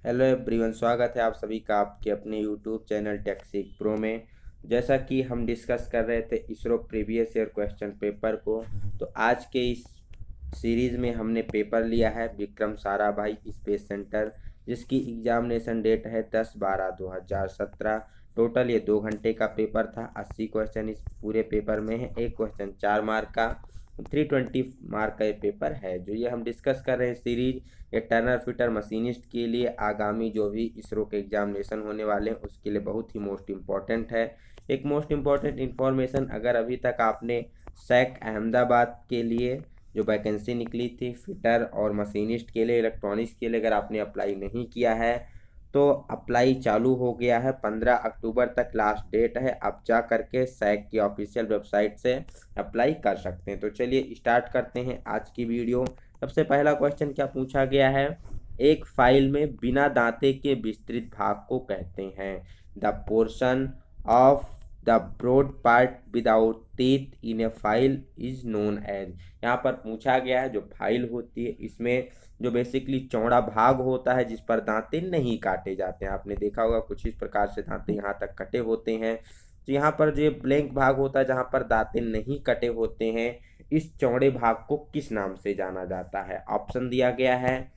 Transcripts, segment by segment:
Hello everyone, स्वागत है आप सभी का आपके अपने यूट्यूब चैनल टेक्सिक प्रो में। जैसा कि हम डिस्कस कर रहे थे ISRO previous year question paper को, तो आज के इस सीरीज में हमने पेपर लिया है विक्रम साराभाई स्पेस सेंटर, जिसकी एग्जामिनेशन डेट है 10/12/2017। टोटल ये 2 घंटे का पेपर था। 80 क्वेश्चन इस पूरे पेपर में है। एक क्वेश्चन 4 मार्क का, 320 मार्क का ये पेपर है। जो ये हम डिस्कस कर रहे हैं सीरीज, ये टर्नर फिटर मशीनिस्ट के लिए आगामी जो भी इसरो के एग्जामिनेशन होने वाले हैं उसके लिए बहुत ही मोस्ट इम्पॉर्टेंट है। एक मोस्ट इम्पॉर्टेंट इन्फॉर्मेशन, अगर अभी तक आपने सैक अहमदाबाद के लिए जो वैकेंसी निकली थी फिटर और मशीनिस्ट के लिए, इलेक्ट्रॉनिक्स के लिए, अगर आपने अप्लाई नहीं किया है तो अप्लाई चालू हो गया है। 15 अक्टूबर तक लास्ट डेट है। आप जा करके सैक की ऑफिशियल वेबसाइट से अप्लाई कर सकते हैं। तो चलिए स्टार्ट करते हैं आज की वीडियो। सबसे पहला क्वेश्चन क्या पूछा गया है, एक फाइल में बिना दांते के विस्तृत भाग को कहते हैं। The portion of the broad part without teeth in a file is known as. यहाँ पर पूछा गया है जो फाइल होती है इसमें जो बेसिकली चौड़ा भाग होता है जिस पर दांते नहीं काटे जाते हैं। आपने देखा होगा कुछ इस प्रकार से दांते यहाँ तक कटे होते हैं। तो यहाँ पर जो ब्लैंक भाग होता है जहाँ पर दांते नहीं कटे होते हैं, इस चौड़े भाग को किस नाम से जाना जाता है। ऑप्शन दिया गया है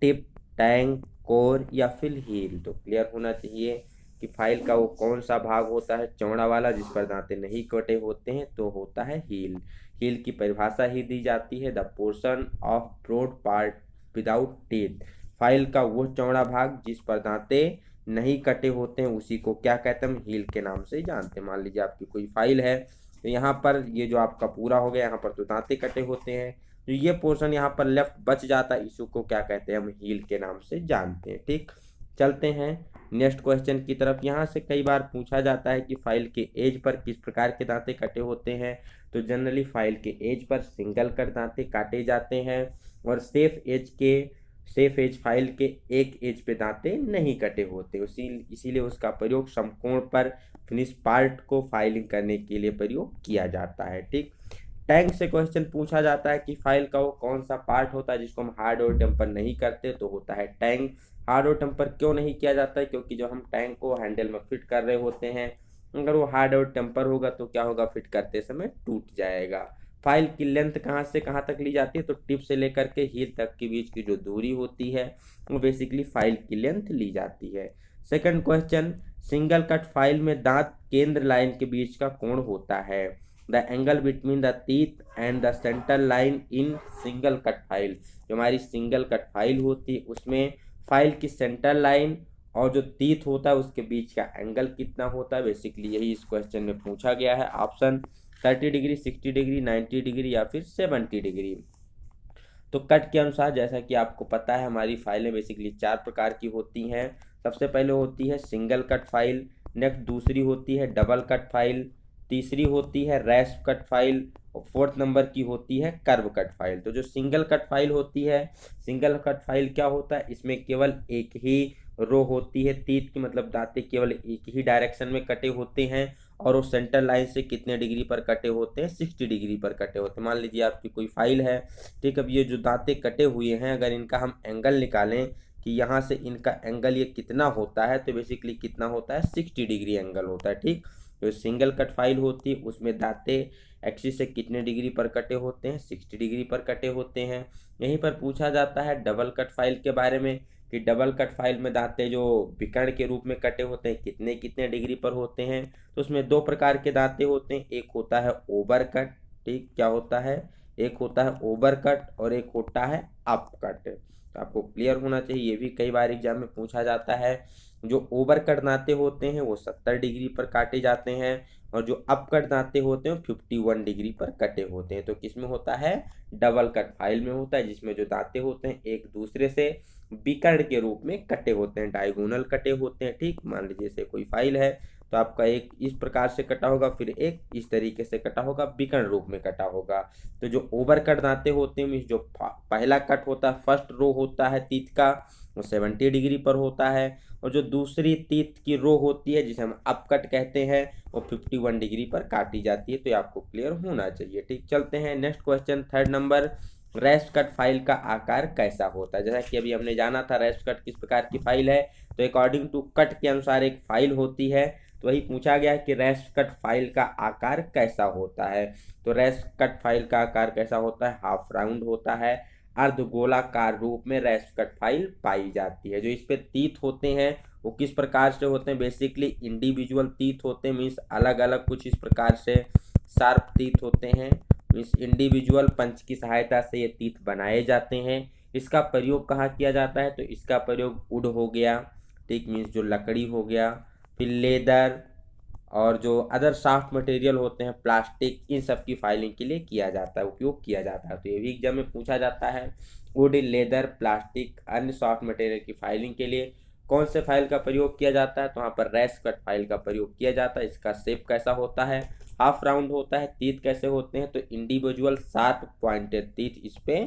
टिप, टैंक, कोर या फिर हील। तो क्लियर होना चाहिए कि फाइल का वो कौन सा भाग होता है चौड़ा वाला जिस पर दांते नहीं कटे होते हैं, तो होता है हील। हील की परिभाषा ही दी जाती है the portion of broad part without teeth. File का वो चौड़ा भाग जिस पर दांते नहीं कटे होते हैं उसी को क्या कहते हैं, हम हील के नाम से जानते हैं। मान लीजिए आपकी कोई फाइल है, तो यहाँ पर ये जो आपका पूरा हो गया, यहाँ पर तो दांते कटे होते हैं, तो ये पोर्शन यहाँ पर लेफ्ट बच जाता है, इसी को क्या कहते हैं, हम हील के नाम से जानते हैं। ठीक, चलते हैं नेक्स्ट क्वेश्चन की तरफ। यहाँ से कई बार पूछा जाता है कि फाइल के एज पर किस प्रकार के दांते कटे होते हैं। तो जनरली फाइल के एज पर सिंगल कट दांते काटे जाते हैं, और सेफ एज फाइल के एक एज पे दांते नहीं कटे होते। इसीलिए उसका प्रयोग समकोण पर फिनिश पार्ट को फाइलिंग करने के लिए प्रयोग किया जाता है। ठीक, टैंक से क्वेश्चन पूछा जाता है कि फाइल का वो कौन सा पार्ट होता है जिसको हम हार्ड और टेम्पर नहीं करते, तो होता है टैंक। हार्ड और टेम्पर क्यों नहीं किया जाता है, क्योंकि जो हम टैंक को हैंडल में फिट कर रहे होते हैं, अगर वो हार्ड और टेम्पर होगा तो क्या होगा, फिट करते समय टूट जाएगा। फाइल की लेंथ कहाँ से कहाँ तक ली जाती है, तो टिप से लेकर के हील तक के बीच की जो दूरी होती है वो बेसिकली फाइल की लेंथ ली जाती है। Second question, single cut file में दांत केंद्र लाइन के बीच का कोण होता है। The angle between the teeth and the centre line in single cut file. जो हमारी सिंगल कट फाइल होती है उसमें फाइल की सेंटर लाइन और जो टीथ होता है उसके बीच का एंगल कितना होता है, बेसिकली यही इस क्वेश्चन में पूछा गया है। ऑप्शन 30 डिग्री, 60 डिग्री, 90 डिग्री या फिर 70 डिग्री। तो कट के अनुसार, जैसा कि आपको पता है, हमारी फाइलें बेसिकली 4 प्रकार की होती हैं। सबसे पहले होती है सिंगल कट फाइल, नेक्स्ट दूसरी होती है डबल कट फाइल, तीसरी होती है रैस्प कट फाइल, और फोर्थ नंबर की होती है कर्व कट फाइल। तो जो सिंगल कट फाइल होती है, सिंगल कट फाइल क्या होता है, इसमें केवल एक ही रो होती है तीत की, मतलब दांते केवल एक ही डायरेक्शन में कटे होते हैं, और वो सेंटर लाइन से कितने डिग्री पर कटे होते हैं, 60 डिग्री पर कटे होते हैं। मान लीजिए आपकी कोई फाइल है, ठीक, अब ये जो दांते कटे हुए हैं अगर इनका हम एंगल निकालें कि यहाँ से इनका एंगल ये कितना होता है, तो बेसिकली कितना होता है, 60 डिग्री एंगल होता है। ठीक, जो सिंगल कट फाइल होती है उसमें दांते एक्सिस से कितने डिग्री पर कटे होते हैं, 60 डिग्री पर कटे होते हैं। यहीं पर पूछा जाता है डबल कट फाइल के बारे में कि डबल कट फाइल में दांते जो विकर्ण के रूप में कटे होते हैं कितने कितने डिग्री पर होते हैं। तो उसमें 2 प्रकार के दांते होते हैं, एक होता है ओवर कट, ठीक, क्या होता है, एक होता है ओवर कट और एक होता है अप कट। तो आपको क्लियर होना चाहिए, ये भी कई बार एग्जाम में पूछा जाता है। जो ओवर कट दांते होते हैं वो 70 डिग्री पर काटे जाते हैं, और जो अप कट दांते होते हैं 51 डिग्री पर कटे होते हैं। तो किसमें होता है, डबल कट फाइल में होता है, जिसमें जो दांते होते हैं एक दूसरे से विकर्ण के रूप में कटे होते हैं, डायगोनल कटे होते हैं। ठीक, मान लीजिए जैसे कोई फाइल है तो आपका एक इस प्रकार से कटा होगा, फिर एक इस तरीके से कटा होगा, विकर्ण रूप में कटा होगा। तो जो ओवर कट दांते होते हैं, जो पहला कट होता है, फर्स्ट रो होता है तीत का, वो 70 डिग्री पर होता है, और जो दूसरी तीत की रो होती है जिसे हम अप कट कहते हैं वो 51 डिग्री पर काटी जाती है। तो ये आपको क्लियर होना चाहिए। ठीक, चलते हैं next question, third number, rest cut file का आकार कैसा होता है। जैसा कि अभी हमने जाना था रेस्ट कट किस प्रकार की फाइल है, तो अकॉर्डिंग टू कट के अनुसार एक फाइल होती है। तो वही पूछा गया है कि रेस्ट कट फाइल का आकार कैसा होता है। तो रेस्ट कट फाइल का आकार कैसा होता है, हाफ राउंड होता है। अर्धगोलाकार रूप में रेस्ट कट फाइल पाई जाती है। जो इस पे तीत होते हैं वो किस प्रकार से होते हैं, बेसिकली इंडिविजुअल तीत होते हैं, मीन्स अलग अलग कुछ इस प्रकार से शार्प तीत होते हैं। मीन्स इंडिविजुअल पंच की सहायता से ये तीत बनाए जाते हैं। इसका प्रयोग कहाँ किया जाता है, तो इसका प्रयोग वुड हो गया, ठीक, मीन्स जो लकड़ी हो गया, फिर लेदर और जो अदर सॉफ्ट मटेरियल होते हैं प्लास्टिक, इन सब की फाइलिंग के लिए किया जाता है, उपयोग किया जाता है। तो ये भी एग्जाम में पूछा जाता है। वुड, लेदर, प्लास्टिक, अन्य सॉफ्ट मटेरियल की फाइलिंग के लिए कौन से फाइल का प्रयोग किया जाता है, तो वहाँ पर रेस्ट कट फाइल का प्रयोग किया जाता है। इसका शेप कैसा होता है, हाफ राउंड होता है। तीत कैसे होते हैं, तो इंडिविजुअल शार्प पॉइंटेड तीत इस पे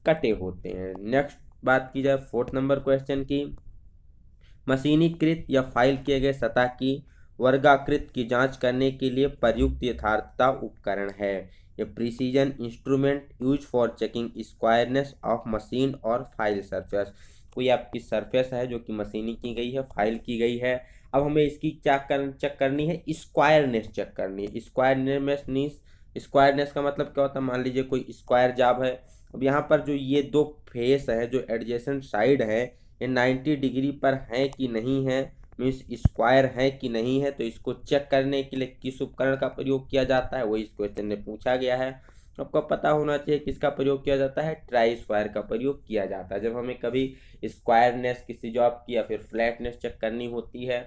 कटे होते हैं। नेक्स्ट बात की जाए 4th नंबर क्वेश्चन की, मशीनीकृत या फाइल किए गए सतह की वर्गाकृत की जांच करने के लिए प्रयुक्त यथार्थता उपकरण है। ये precision instrument use for checking squareness of machine और फाइल सरफेस। कोई आपकी सरफेस है जो कि मशीनी की गई है, फाइल की गई है। अब हमें इसकी क्या चेक करनी है, स्क्वायरनेस चेक करनी है। स्क्वायरनेस का मतलब क्या होता है, मान लीजिए कोई स्क्वायर जॉब है। अब यहाँ पर जो ये दो फेस है, जो एडजेसेंट साइड है, ये 90 डिग्री पर है कि नहीं है, मीन्स स्क्वायर है कि नहीं है। तो इसको चेक करने के लिए किस उपकरण का प्रयोग किया जाता है, वही इस क्वेश्चन में पूछा गया है। आपको पता होना चाहिए किसका प्रयोग किया जाता है, ट्राई स्क्वायर का प्रयोग किया जाता है। जब हमें कभी स्क्वायरनेस किसी जॉब की या फिर फ्लैटनेस चेक करनी होती है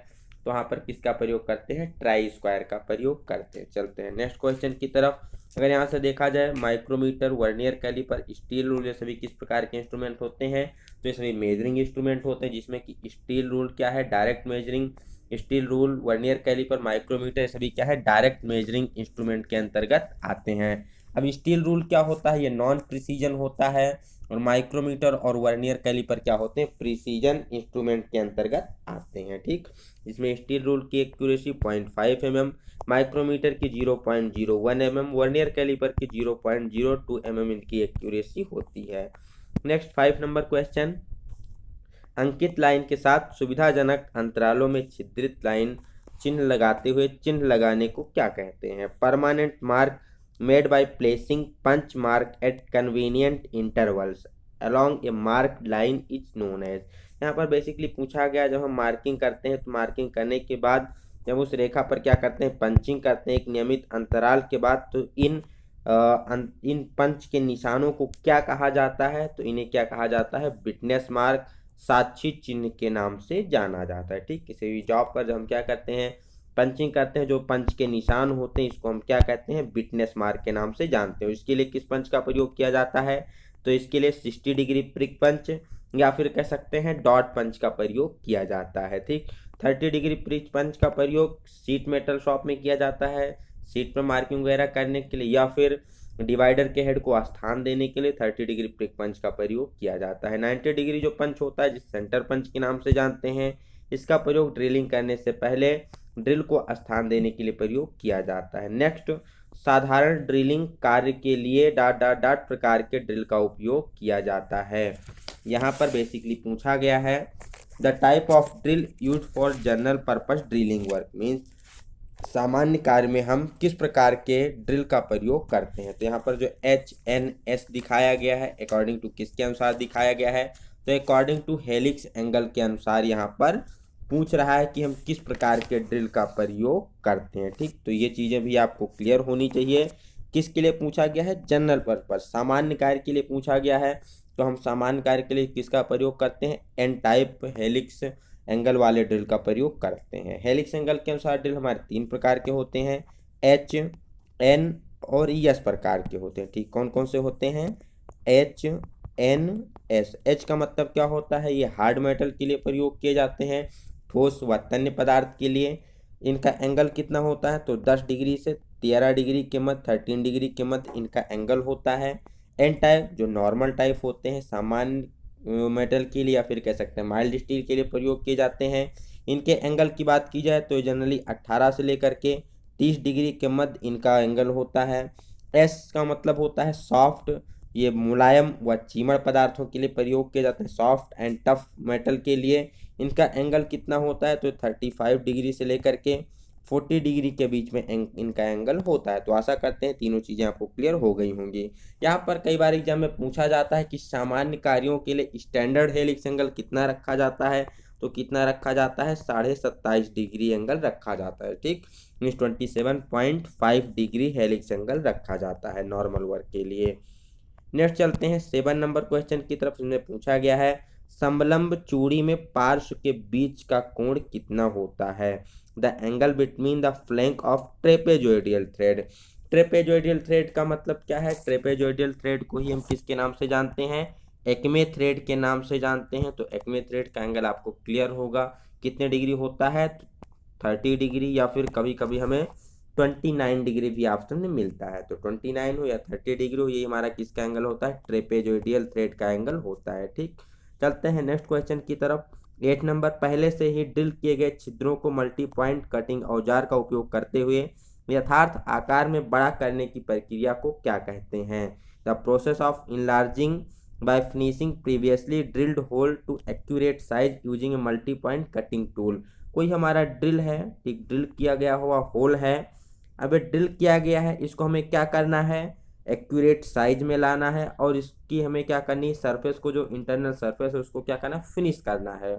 तो वहाँ पर किसका प्रयोग करते हैं, ट्राई स्क्वायर का प्रयोग करते हैं। चलते हैं नेक्स्ट क्वेश्चन की तरफ। अगर यहाँ से देखा जाए, micrometer, vernier calliper, steel rule, ये सभी किस प्रकार के इंस्ट्रूमेंट होते हैं, तो ये सभी मेजरिंग इंस्ट्रूमेंट होते हैं। जिसमें कि स्टील रूल क्या है, direct measuring, steel rule, vernier calliper, micrometer, ये सभी क्या है, डायरेक्ट मेजरिंग इंस्ट्रूमेंट के अंतर्गत आते हैं। अब स्टील रूल क्या होता है, ये नॉन प्रिसीजन होता है। और माइक्रोमीटर और वर्नियर कैलिपर क्या होते हैं, प्रिसीजन इंस्ट्रूमेंट के अंतर्गत आते हैं। ठीक, इसमें स्टील रूल की एक्यूरेसी 0.5 mm, माइक्रोमीटर की 0.01 mm, वर्नियर कैलिपर की 0.02 mm इनकी एक्यूरेसी होती है। नेक्स्ट 5 नंबर क्वेश्चन, अंकित लाइन के साथ सुविधाजनक अंतरालों में छिद्रित लाइन चिन्ह लगाते हुए चिन्ह लगाने को क्या कहते हैं। Permanent mark made by placing punch mark at convenient intervals along a marked line is known as. यहाँ पर बेसिकली पूछा गया, जब हम मार्किंग करते हैं तो मार्किंग करने के बाद जब उस रेखा पर क्या करते हैं, पंचिंग करते हैं एक नियमित अंतराल के बाद, तो इन पंच के निशानों को क्या कहा जाता है, तो इन्हें क्या कहा जाता है, विटनेस मार्क, साक्षी चिन्ह के नाम से जाना जाता है। ठीक, किसी भी जॉब पर जब हम क्या करते हैं, पंचिंग करते हैं, जो पंच के निशान होते हैं इसको हम क्या कहते हैं, विटनेस मार्क के नाम से जानते हैं। इसके लिए किस पंच का प्रयोग किया जाता है, तो इसके लिए 60 डिग्री प्रिक पंच या फिर कह सकते हैं डॉट पंच का प्रयोग किया जाता है। ठीक, 30 डिग्री प्रिक पंच का प्रयोग सीट मेटल शॉप में किया जाता है, सीट पर मार्किंग वगैरह करने के लिए, या फिर डिवाइडर के हेड को स्थान देने के लिए 30 डिग्री प्रिक पंच का प्रयोग किया जाता है। 90 डिग्री जो पंच होता है, जिस सेंटर पंच के नाम से जानते हैं, इसका प्रयोग ड्रिलिंग करने से पहले ड्रिल को स्थान देने के लिए प्रयोग किया जाता है। नेक्स्ट, साधारण ड्रिलिंग कार्य के लिए डॉट डॉट डॉट प्रकार के ड्रिल का उपयोग किया जाता है। यहाँ पर बेसिकली पूछा गया है, the type of drill use for general purpose drilling work, means सामान्य कार्य में हम किस प्रकार के ड्रिल का प्रयोग करते हैं। तो यहाँ पर जो HNS दिखाया गया है, अकॉर्डिंग टू किसके अनुसार दिखाया गया है, तो अकॉर्डिंग टू हेलिक्स एंगल के अनुसार यहाँ पर पूछ रहा है कि हम किस प्रकार के ड्रिल का प्रयोग करते हैं। ठीक, तो ये चीज़ें भी आपको क्लियर होनी चाहिए। किसके लिए पूछा गया है, जनरल पर्पस, सामान्य कार्य के लिए पूछा गया है। तो हम सामान्य कार्य के लिए किसका प्रयोग करते हैं, एन टाइप हेलिक्स एंगल वाले ड्रिल का प्रयोग करते हैं। हेलिक्स एंगल के अनुसार ड्रिल हमारे 3 प्रकार के होते हैं, H, N और S प्रकार के होते हैं। ठीक, कौन कौन से होते हैं, H, N, S। H का मतलब क्या होता है, ये हार्ड मेटल के लिए प्रयोग किए जाते हैं, ठोस व तन्य पदार्थ के लिए। इनका एंगल कितना होता है, तो 10 डिग्री से 13 डिग्री के मध्य, 13 डिग्री के मध्य इनका एंगल होता है। एन टाइप जो नॉर्मल टाइप होते हैं, सामान्य मेटल के लिए या फिर कह सकते हैं माइल्ड स्टील के लिए प्रयोग किए जाते हैं। इनके एंगल की बात की जाए तो जनरली 18 से लेकर के 30 डिग्री के मध्य इनका एंगल होता है। एस का मतलब होता है सॉफ्ट, ये मुलायम व चीमड़ पदार्थों के लिए प्रयोग किए जाते हैं। सॉफ्ट एंड टफ मेटल के लिए इनका एंगल कितना होता है, तो 35 डिग्री से लेकर के 40 डिग्री के बीच में इनका एंगल होता है। तो आशा करते हैं तीनों चीज़ें आपको क्लियर हो गई होंगी। यहाँ पर कई बार एग्जाम में पूछा जाता है कि सामान्य कार्यों के लिए स्टैंडर्ड हेलिक्स एंगल कितना रखा जाता है, तो कितना रखा जाता है, 27.5 डिग्री एंगल रखा जाता है। ठीक, मीन्स 27.5 डिग्री हेलिक्स एंगल रखा जाता है नॉर्मल वर्क के लिए। नेक्स्ट चलते हैं 7 नंबर क्वेश्चन की तरफ। इसमें पूछा गया है समलंब चूड़ी में पार्श्व के बीच का कोण कितना होता है। The angle between the flank of trapezoidal thread. Trapezoidal thread का मतलब क्या है, ट्रेपेजोइडियल थ्रेड को ही हम किसके नाम से जानते हैं, एक्मे थ्रेड के नाम से जानते हैं। तो एक्मे थ्रेड का एंगल आपको क्लियर होगा कितने डिग्री होता है, 30 डिग्री, या फिर कभी कभी हमें 29 डिग्री भी ऑप्शन में मिलता है। तो 29 हो या 30 डिग्री हो, ये हमारा किसका एंगल होता है, ट्रेपेजोइडियल थ्रेड का एंगल होता है। ठीक, चलते हैं नेक्स्ट क्वेश्चन की तरफ। 8 नंबर, पहले से ही ड्रिल किए गए छिद्रों को मल्टी पॉइंट कटिंग औजार का उपयोग करते हुए यथार्थ आकार में बड़ा करने की प्रक्रिया को क्या कहते हैं। The process of enlarging by finishing previously drilled hole to accurate size using a multi point cutting tool. कोई हमारा ड्रिल है, ठीक, ड्रिल किया गया हुआ होल है, अब ड्रिल किया गया है, इसको हमें क्या करना है, एक्यूरेट साइज में लाना है, और इसकी हमें क्या करनी है, सरफेस को जो इंटरनल सरफेस है उसको क्या करना है, फिनिश करना है।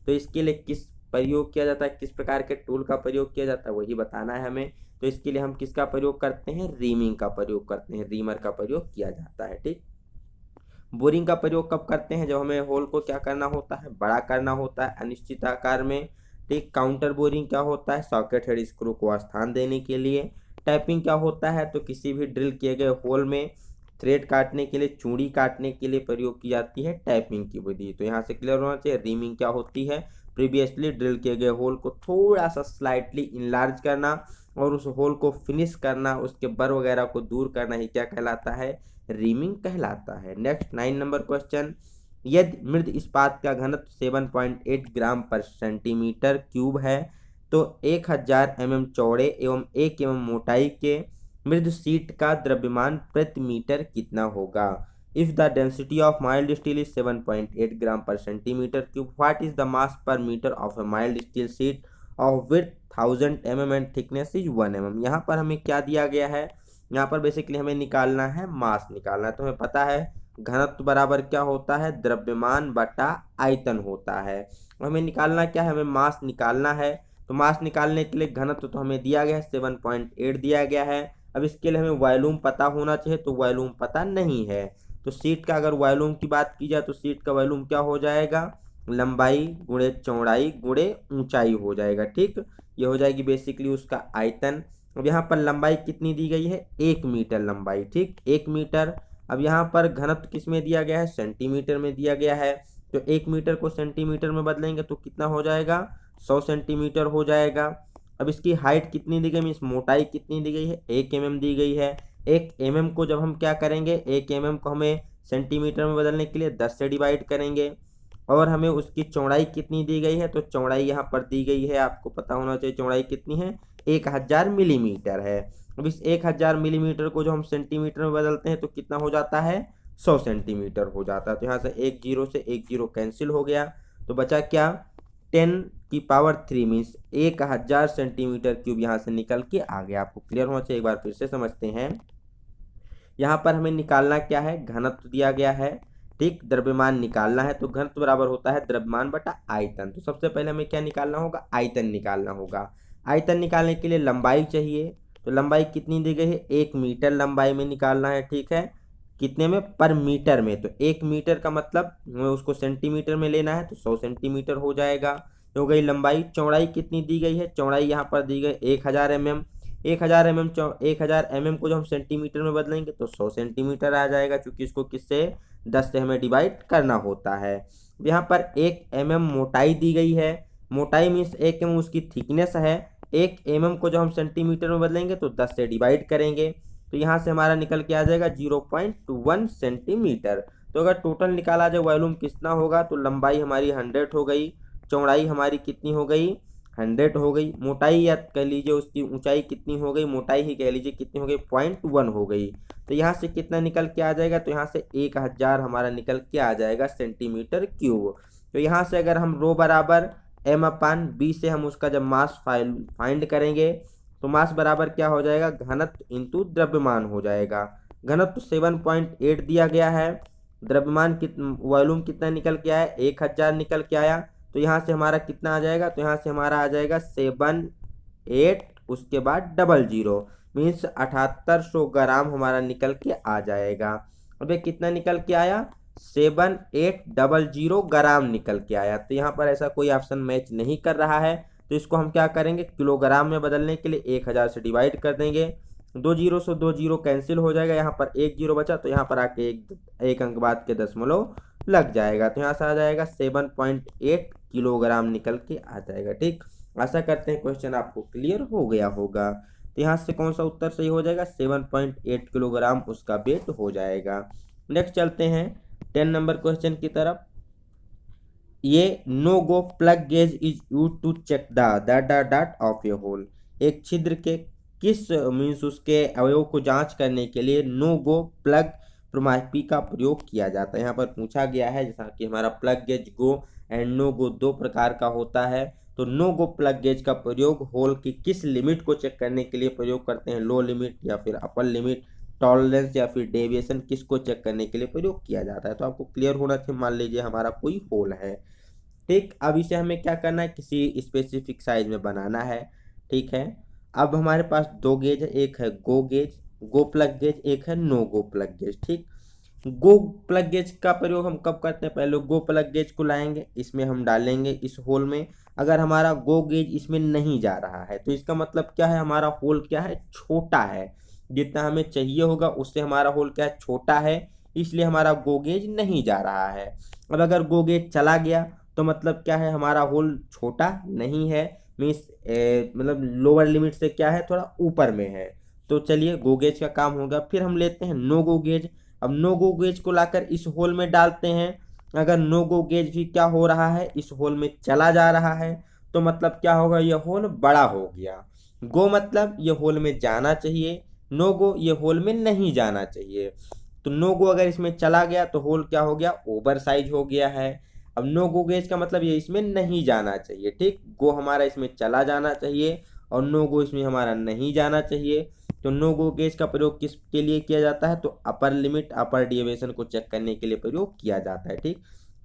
तो इसके लिए किस प्रयोग किया जाता है, किस प्रकार के टूल का प्रयोग किया जाता है, वही बताना है हमें। तो इसके लिए हम किसका प्रयोग करते हैं, रीमिंग का प्रयोग करते हैं, रीमर का प्रयोग किया जाता है। ठीक, बोरिंग का प्रयोग कब करते हैं, जब हमें होल को क्या करना होता है, बड़ा करना होता है अनिश्चित आकार में। ठीक, काउंटर बोरिंग क्या होता है, सॉकेट हेड स्क्रू को स्थान देने के लिए। टैपिंग क्या होता है, तो किसी भी ड्रिल किए गए होल में थ्रेड काटने के लिए, चूड़ी काटने के लिए प्रयोग की जाती है टैपिंग की विधि। तो यहाँ से क्लियर होना चाहिए। रीमिंग क्या होती है, प्रीवियसली ड्रिल किए गए होल को थोड़ा सा स्लाइटली इनलार्ज करना और उस होल को फिनिश करना, उसके बर वगैरह को दूर करना ही क्या कहलाता है, रीमिंग कहलाता है। नेक्स्ट 9 नंबर क्वेश्चन, यदि मृद इस्पात का घनत्व 7.8 ग्राम पर सेंटीमीटर क्यूब है तो 1000 mm चौड़े एवं 1 mm मोटाई के मृद शीट का द्रव्यमान प्रति मीटर कितना होगा। If the density of mild steel is 7.8 gram per centimetre cube, what is the mass per metre of a mild steel sheet of width 1000 mm and thickness is 1 mm। यहाँ पर हमें क्या दिया गया है, यहाँ पर बेसिकली हमें निकालना है, मास निकालना है। तो हमें पता है घनत्व बराबर क्या होता है, द्रव्यमान बटा आयतन होता है। हमें निकालना क्या है, हमें मास निकालना है। तो मास निकालने के लिए घनत्व तो हमें दिया गया है 7.8 दिया गया है। अब इसके लिए हमें वॉल्यूम पता होना चाहिए, तो वॉल्यूम पता नहीं है। तो सीट का अगर वॉल्यूम की बात की जाए तो सीट का वॉल्यूम क्या हो जाएगा, लंबाई गुणे चौड़ाई गुणे ऊंचाई हो जाएगा। ठीक, ये हो जाएगी बेसिकली उसका आयतन। अब यहाँ पर लंबाई कितनी दी गई है, 1 मीटर लंबाई। ठीक, 1 मीटर। अब यहाँ पर घनत्व किस में दिया गया है, सेंटीमीटर में दिया गया है। तो 1 मीटर को सेंटीमीटर में बदलेंगे तो कितना हो जाएगा, 100 सेंटीमीटर हो जाएगा। अब इसकी हाइट कितनी दी गई, मीन्स मोटाई कितनी दी गई है, 1 mm दी गई है। 1 mm को जब हम क्या करेंगे, 1 mm को हमें सेंटीमीटर में बदलने के लिए 10 से डिवाइड करेंगे। और हमें उसकी चौड़ाई कितनी दी गई है, तो चौड़ाई यहाँ पर दी गई है, आपको पता होना चाहिए चौड़ाई कितनी है, 1000 मिलीमीटर है। अब इस 1000 मिलीमीटर को जो हम सेंटीमीटर में बदलते हैं तो कितना हो जाता है, 100 सेंटीमीटर हो जाता है। तो यहाँ से एक जीरो कैंसिल हो गया, तो बचा क्या, 10⁻³ मीन्स 1000 सेंटीमीटर क्यूब यहाँ से निकल के आ गया। आपको क्लियर होना चाहिए, एक बार फिर से समझते हैं। यहाँ पर हमें निकालना क्या है, घनत्व दिया गया है। ठीक, द्रव्यमान निकालना है, तो घनत्व बराबर होता है द्रव्यमान बटा आयतन। तो सबसे पहले हमें क्या निकालना होगा, आयतन निकालना होगा। आयतन निकालने के लिए लंबाई चाहिए, तो लंबाई कितनी दी गई है, 1 मीटर लंबाई में निकालना है। ठीक है, कितने में, पर मीटर में। तो 1 मीटर का मतलब हमें उसको सेंटीमीटर में लेना है, तो 100 सेंटीमीटर हो जाएगा। तो हो गई लंबाई। चौड़ाई कितनी दी गई है, चौड़ाई यहाँ पर दी गई 1000 mm। 1000 mm को जो हम सेंटीमीटर में बदलेंगे तो 100 सेंटीमीटर आ जाएगा, क्योंकि इसको किससे, 10 से हमें डिवाइड करना होता है। यहाँ पर 1 mm मोटाई दी गई है, मोटाई मीन्स 1 mm उसकी थिकनेस है। 1 mm को जो हम सेंटीमीटर में बदलेंगे तो 10 से डिवाइड करेंगे, तो यहाँ से हमारा निकल के आ जाएगा 0.21 सेंटीमीटर। तो अगर टोटल निकाला जाए वॉल्यूम कितना होगा, तो लंबाई हमारी 100 हो गई, चौड़ाई हमारी कितनी हो गई, 100 हो गई। मोटाई या कह लीजिए उसकी ऊंचाई कितनी हो गई, मोटाई ही कह लीजिए कितनी हो गई, 0.1 हो गई। तो यहाँ से कितना निकल के आ जाएगा, तो यहाँ से 1000 हमारा निकल के आ जाएगा सेंटीमीटर क्यूब। तो यहाँ से अगर हम रो बराबर m/b से हम उसका जब मास फाइंड करेंगे तो मास बराबर क्या हो जाएगा, घनत्व इंटू द्रव्यमान हो जाएगा। घनत्व 7.8 दिया गया है, द्रव्यमान वॉल्यूम कितना निकल के आया, 1000 निकल के आया। तो यहाँ से हमारा कितना आ जाएगा, तो यहाँ से हमारा आ जाएगा 78 उसके बाद 00 मीन्स 7800 ग्राम हमारा निकल के आ जाएगा। अब ये कितना निकल के आया, 7800 ग्राम निकल के आया। तो यहाँ पर ऐसा कोई ऑप्शन मैच नहीं कर रहा है, तो इसको हम क्या करेंगे, किलोग्राम में बदलने के लिए 1000 से डिवाइड कर देंगे। 20 से 20 कैंसिल हो जाएगा, यहाँ पर 1 0 बचा, तो यहाँ पर आके एक अंक बाद के दशमलव लग जाएगा। तो यहाँ से आ जाएगा 7.8 किलोग्राम निकल के आ जाएगा। ठीक, आशा करते हैं क्वेश्चन आपको क्लियर हो गया होगा। तो यहाँ से कौन सा उत्तर सही हो जाएगा, 7.8 किलोग्राम उसका वेट हो जाएगा। नेक्स्ट चलते हैं 10 नंबर क्वेश्चन की तरफ। ये no go plug gauge is use to check the of a hole. एक छिद्र के किस मीन्स उसके अवयव को जांच करने के लिए नो गो प्लग प्रोमाइपी का प्रयोग किया जाता है। यहाँ पर पूछा गया है, जैसा कि हमारा plug gauge go and no go दो प्रकार का होता है। तो नो गो प्लग गेज का प्रयोग होल की किस लिमिट को चेक करने के लिए प्रयोग करते हैं, लो लिमिट या फिर अपर लिमिट, टॉलरेंस या फिर डेविएशन, किसको चेक करने के लिए प्रयोग किया जाता है। तो आपको क्लियर होना चाहिए। मान लीजिए हमारा कोई होल है, ठीक, अब इसे हमें क्या करना है, किसी स्पेसिफिक साइज में बनाना है। ठीक है, अब हमारे पास दो गेज है, एक है गो गेज, गो प्लग गेज, एक है नो गो प्लग गेज। ठीक, गो प्लग गेज का प्रयोग हम कब करते हैं, पहले गो प्लग गेज को लाएंगे, इसमें हम डालेंगे इस होल में। अगर हमारा गो गेज इसमें नहीं जा रहा है तो इसका मतलब क्या है, हमारा होल क्या है, छोटा है। जितना हमें चाहिए होगा उससे हमारा होल क्या है, छोटा है, इसलिए हमारा गो गेज नहीं जा रहा है। अब अगर गो गेज चला गया तो मतलब क्या है, हमारा होल छोटा नहीं है, मीन्स मतलब लोअर लिमिट से क्या है, थोड़ा ऊपर में है। तो चलिए गो गेज का काम होगा। फिर हम लेते हैं नो गो गेज। अब नो गो गेज को लाकर इस होल में डालते हैं। अगर नो गो गेज भी क्या हो रहा है, इस होल में चला जा रहा है, तो मतलब क्या होगा, ये होल बड़ा हो गया। गो मतलब ये होल में जाना चाहिए, नो गो ये होल में नहीं जाना चाहिए। तो नो गो अगर इसमें चला गया तो होल क्या हो गया, ओवर साइज हो गया है। अब नो गो गेज का मतलब ये इसमें नहीं जाना चाहिए। ठीक, गो हमारा इसमें चला जाना चाहिए और नो गो इसमें हमारा नहीं जाना चाहिए। तो नो गो गेज का प्रयोग किसके लिए किया जाता है, तो अपर लिमिट अपर डेविएशन को चेक करने के लिए प्रयोग किया जाता है। ठीक,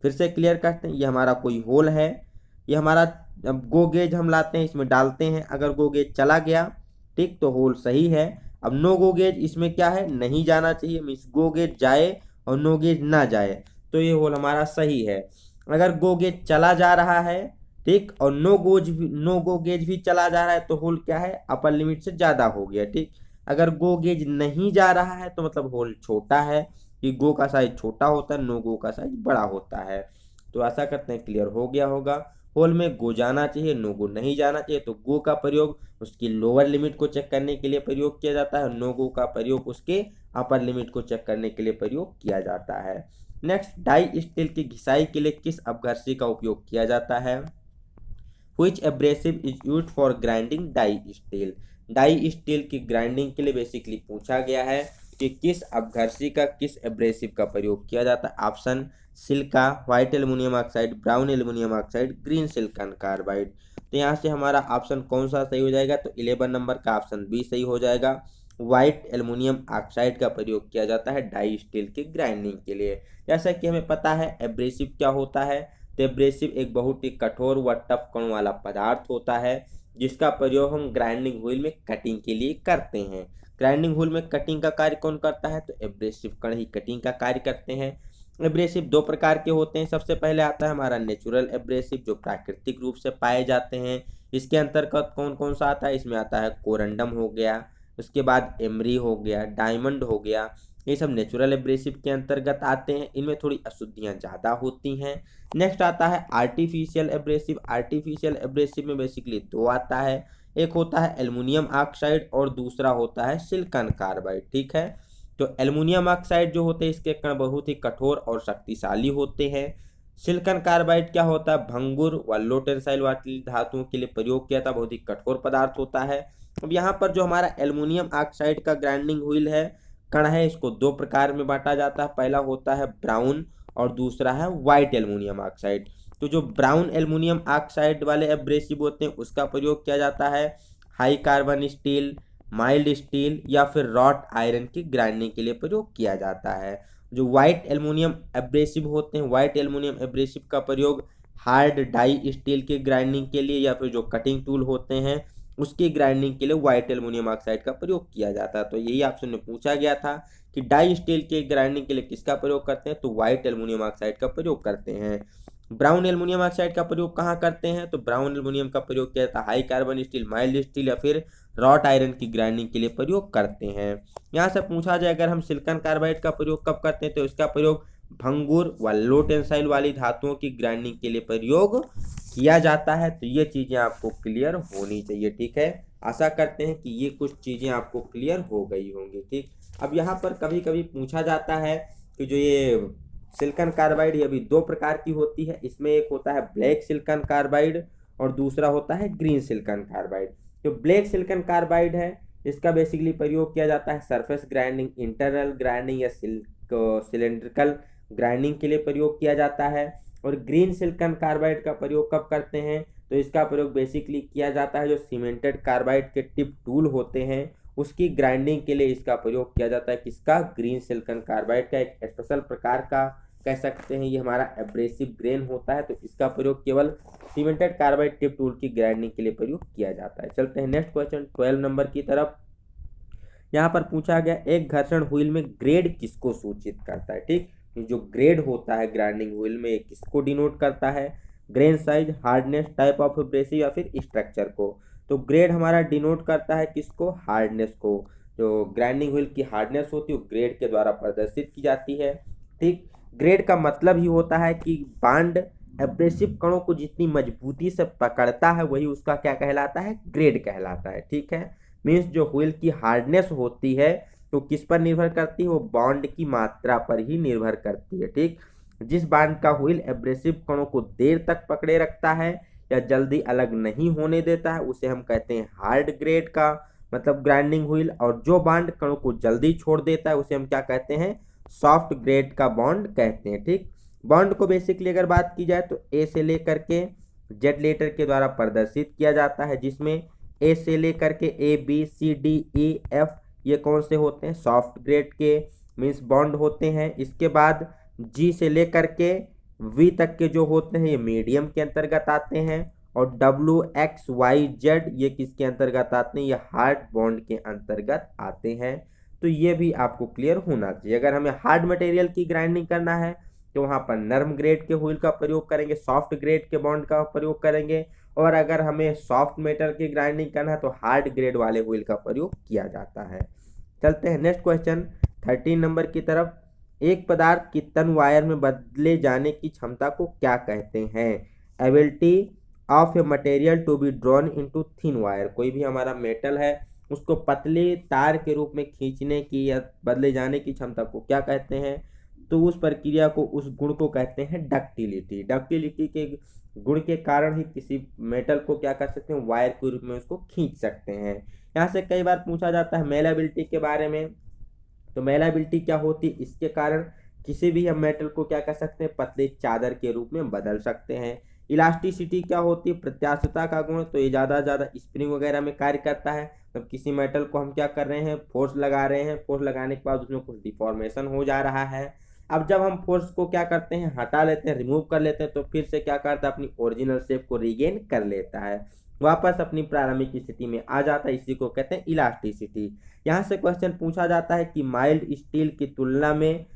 फिर से क्लियर करते हैं, ये हमारा कोई होल है, ये हमारा अब गो गेज हम लाते हैं, इसमें डालते हैं। अगर गो गेज चला गया, ठीक, तो होल सही है। अब नो गो गेज इसमें क्या है, नहीं जाना चाहिए, मीन्स गो गेज जाए और नो गेज ना जाए, तो ये होल हमारा सही है। अगर गो गेज चला जा रहा है, ठीक, और नो गो गेज भी चला जा रहा है, तो होल क्या है, अपर लिमिट से ज़्यादा हो गया। ठीक, अगर गो गेज नहीं जा रहा है तो मतलब होल छोटा है, कि गो का साइज छोटा होता है, नो गो का साइज बड़ा होता है। तो आशा करते हैं क्लियर हो गया होगा। होल में गो जाना चाहिए, नो गो नहीं जाना चाहिए। तो गो का प्रयोग उसकी लोअर लिमिट को चेक करने के लिए प्रयोग किया जाता है, नो गो का प्रयोग उसके अपर लिमिट को चेक करने के लिए प्रयोग किया जाता है। नेक्स्ट, डाई स्टील की घिसाई के लिए किस अपघर्षी का उपयोग किया जाता है। Which abrasive is used for grinding die steel? Die steel की ग्राइंडिंग के लिए बेसिकली पूछा गया है कि किस अपघर्षी का, किस एब्रेसिव का प्रयोग किया जाता है। Option Chilka, white aluminium oxide, brown aluminium oxide, green silicon carbide. तो यहाँ से हमारा ऑप्शन कौन सा सही हो जाएगा, तो 11 नंबर का ऑप्शन बी सही हो जाएगा। व्हाइट एल्युमिनियम ऑक्साइड का प्रयोग किया जाता है डाई स्टील की ग्राइंडिंग के लिए। जैसा कि हमें पता है एब्रेसिव क्या होता है, तो एब्रेसिव एक बहुत ही कठोर व टफ कण वाला पदार्थ होता है, जिसका प्रयोग हम ग्राइंडिंग व्हील में कटिंग के लिए करते हैं। ग्राइंडिंग व्हील में कटिंग का कार्य कौन करता है, तो एब्रेसिव कण ही कटिंग का कार्य करते हैं। एब्रेसिव दो प्रकार के होते हैं। सबसे पहले आता है हमारा नेचुरल एब्रेसिव, जो प्राकृतिक रूप से पाए जाते हैं। इसके अंतर्गत कौन कौन सा आता है, इसमें आता है कोरंडम हो गया, उसके बाद एमरी हो गया, डायमंड हो गया, ये सब नेचुरल एब्रेसिव के अंतर्गत आते हैं। इनमें थोड़ी अशुद्धियाँ ज़्यादा होती हैं। नेक्स्ट आता है आर्टिफिशियल एब्रेसिव। आर्टिफिशियल एब्रेसिव में बेसिकली दो आता है, एक होता है एल्युमिनियम ऑक्साइड और दूसरा होता है सिलिकॉन कार्बाइड। ठीक है, तो एल्युमिनियम ऑक्साइड जो होते हैं इसके कण बहुत ही कठोर और शक्तिशाली होते हैं, सिलिकॉन कार्बाइड क्या होता है, भंगुर व लो टेंसाइल वाली धातुओं के लिए प्रयोग किया था, बहुत ही कठोर पदार्थ होता है। अब यहाँ पर जो हमारा एल्युमिनियम ऑक्साइड का ग्राइंडिंग व्हील है, कण है, इसको दो प्रकार में बांटा जाता है। पहला होता है ब्राउन और दूसरा है व्हाइट एल्युमिनियम ऑक्साइड। तो जो ब्राउन एल्युमिनियम ऑक्साइड वाले एब्रेसिव होते हैं उसका प्रयोग किया जाता है high carbon steel, mild steel या फिर रॉट आयरन की ग्राइंडिंग के लिए प्रयोग किया जाता है। जो व्हाइट एल्युमिनियम एब्रेसिव होते हैं, व्हाइट एल्युमिनियम एब्रेसिव का प्रयोग हार्ड डाई स्टील के ग्राइंडिंग के लिए या फिर जो कटिंग टूल होते हैं उसकी ग्राइंडिंग के लिए व्हाइट एल्युमिनियम ऑक्साइड का प्रयोग किया जाता है। तो यही ऑप्शन में पूछा गया था कि डाई स्टील के ग्राइंडिंग के लिए किसका प्रयोग करते हैं, तो व्हाइट एल्युमिनियम ऑक्साइड का प्रयोग करते हैं। ब्राउन एल्युमिनियम ऑक्साइड का प्रयोग कहाँ करते हैं, तो ब्राउन एल्युमिनियम का प्रयोग किया जाता है high carbon steel, mild steel या फिर रॉट आयरन की ग्राइंडिंग के लिए प्रयोग करते हैं। यहाँ से पूछा जाए अगर हम सिलिकॉन कार्बाइड का प्रयोग कब करते हैं, तो इसका प्रयोग भंगुर व लो टेंसाइल वाली धातुओं की ग्राइंडिंग के लिए प्रयोग किया जाता है। तो ये चीजें आपको क्लियर होनी चाहिए, ठीक है। आशा करते हैं कि ये कुछ चीजें आपको क्लियर हो गई होंगी, ठीक। अब यहाँ पर कभी कभी पूछा जाता है कि जो ये सिलिकॉन कार्बाइड ये भी दो प्रकार की होती है, इसमें एक होता है ब्लैक सिलिकॉन कार्बाइड और दूसरा होता है ग्रीन सिलिकॉन कार्बाइड। जो ब्लैक सिलिकॉन कार्बाइड है इसका बेसिकली प्रयोग किया जाता है सरफेस ग्राइंडिंग, इंटरनल ग्राइंडिंग या सिलेंड्रिकल ग्राइंडिंग के लिए प्रयोग किया जाता है। और ग्रीन सिलिकॉन कार्बाइड का प्रयोग कब करते हैं, तो इसका प्रयोग बेसिकली किया जाता है जो सीमेंटेड कार्बाइड के टिप टूल होते हैं उसकी ग्राइंडिंग के लिए इसका प्रयोग किया जाता है। किसका, ग्रीन सिलिकॉन कार्बाइड का एक स्पेशल प्रकार का कह सकते हैं ये हमारा एब्रेसिव ग्रेन होता है। तो इसका प्रयोग केवल सीमेंटेड कार्बाइड टिप टूल की ग्राइंडिंग के लिए प्रयोग किया जाता है। चलते हैं नेक्स्ट क्वेश्चन 12 नंबर की तरफ। यहाँ पर पूछा गया एक घर्षण व्हील में ग्रेड किसको सूचित करता है, ठीक। जो ग्रेड होता है ग्राइंडिंग व्हील में किसको डिनोट करता है, grain size, hardness, type of abrasive या फिर स्ट्रक्चर को। तो ग्रेड हमारा डिनोट करता है किसको, हार्डनेस को। जो ग्राइंडिंग व्हील की हार्डनेस होती है वो ग्रेड के द्वारा प्रदर्शित की जाती है, ठीक। ग्रेड का मतलब ही होता है कि बांड एब्रेसिव कणों को जितनी मजबूती से पकड़ता है वही उसका क्या कहलाता है, ग्रेड कहलाता है, ठीक है। मीन्स जो व्हील की हार्डनेस होती है तो किस पर निर्भर करती है, वो बॉन्ड की मात्रा पर ही निर्भर करती है, ठीक। जिस बॉन्ड का व्हील एब्रेसिव कणों को देर तक पकड़े रखता है या जल्दी अलग नहीं होने देता है उसे हम कहते हैं हार्ड ग्रेड का मतलब ग्राइंडिंग व्हील। और जो बॉन्ड कणों को जल्दी छोड़ देता है उसे हम क्या कहते हैं, सॉफ्ट ग्रेड का बॉन्ड कहते हैं, ठीक। बॉन्ड को बेसिकली अगर बात की जाए तो ए से लेकर के जेड लेटर के द्वारा प्रदर्शित किया जाता है, जिसमें ए से लेकर के A B C D E F ये कौन से होते हैं, सॉफ्ट ग्रेड के मीन्स बॉन्ड होते हैं। इसके बाद जी से लेकर के वी तक के जो होते हैं ये मीडियम के अंतर्गत आते हैं। और डब्ल्यू एक्स वाई जेड ये किसके अंतर्गत आते हैं, ये हार्ड बॉन्ड के अंतर्गत आते हैं। तो ये भी आपको क्लियर होना चाहिए। अगर हमें हार्ड मटेरियल की ग्राइंडिंग करना है तो वहाँ पर नर्म ग्रेड के व्हील का प्रयोग करेंगे, सॉफ्ट ग्रेड के बॉन्ड का प्रयोग करेंगे। और अगर हमें सॉफ्ट मेटल की ग्राइंडिंग करना है तो हार्ड ग्रेड वाले व्हील का प्रयोग किया जाता है। चलते हैं नेक्स्ट क्वेश्चन 13 नंबर की तरफ। एक पदार्थ की तन वायर में बदले जाने की क्षमता को क्या कहते हैं, ability of a material to be drawn into thin wire. कोई भी हमारा मेटल है उसको पतले तार के रूप में खींचने की या बदले जाने की क्षमता को क्या कहते हैं, तो उस प्रक्रिया को उस गुण को कहते हैं डक्टिलिटी। डक्टिलिटी के गुण के कारण ही किसी मेटल को क्या कर सकते हैं, वायर के रूप में उसको खींच सकते हैं। यहाँ से कई बार पूछा जाता है मेलाबिलिटी के बारे में। तो मेलाबिलिटी क्या होती है, इसके कारण किसी भी हम मेटल को क्या कर सकते हैं, पतले चादर के रूप में बदल सकते हैं। इलास्टिसिटी क्या होती है, प्रत्यास्थता का गुण। तो ये ज़्यादा से ज़्यादा स्प्रिंग वगैरह में कार्य करता है। तब किसी मेटल को हम क्या कर रहे हैं, फोर्स लगा रहे हैं, फोर्स लगाने के बाद उसमें कुछ डिफॉर्मेशन हो जा रहा है। अब जब हम फोर्स को क्या करते हैं, हटा लेते हैं, रिमूव कर लेते हैं, तो फिर से क्या करता है, अपनी ओरिजिनल शेप को रिगेन कर लेता है, वापस अपनी प्रारंभिक स्थिति में आ जाता है। इसी को कहते हैं इलास्टिसिटी। यहाँ से क्वेश्चन पूछा जाता है कि माइल्ड स्टील की तुलना में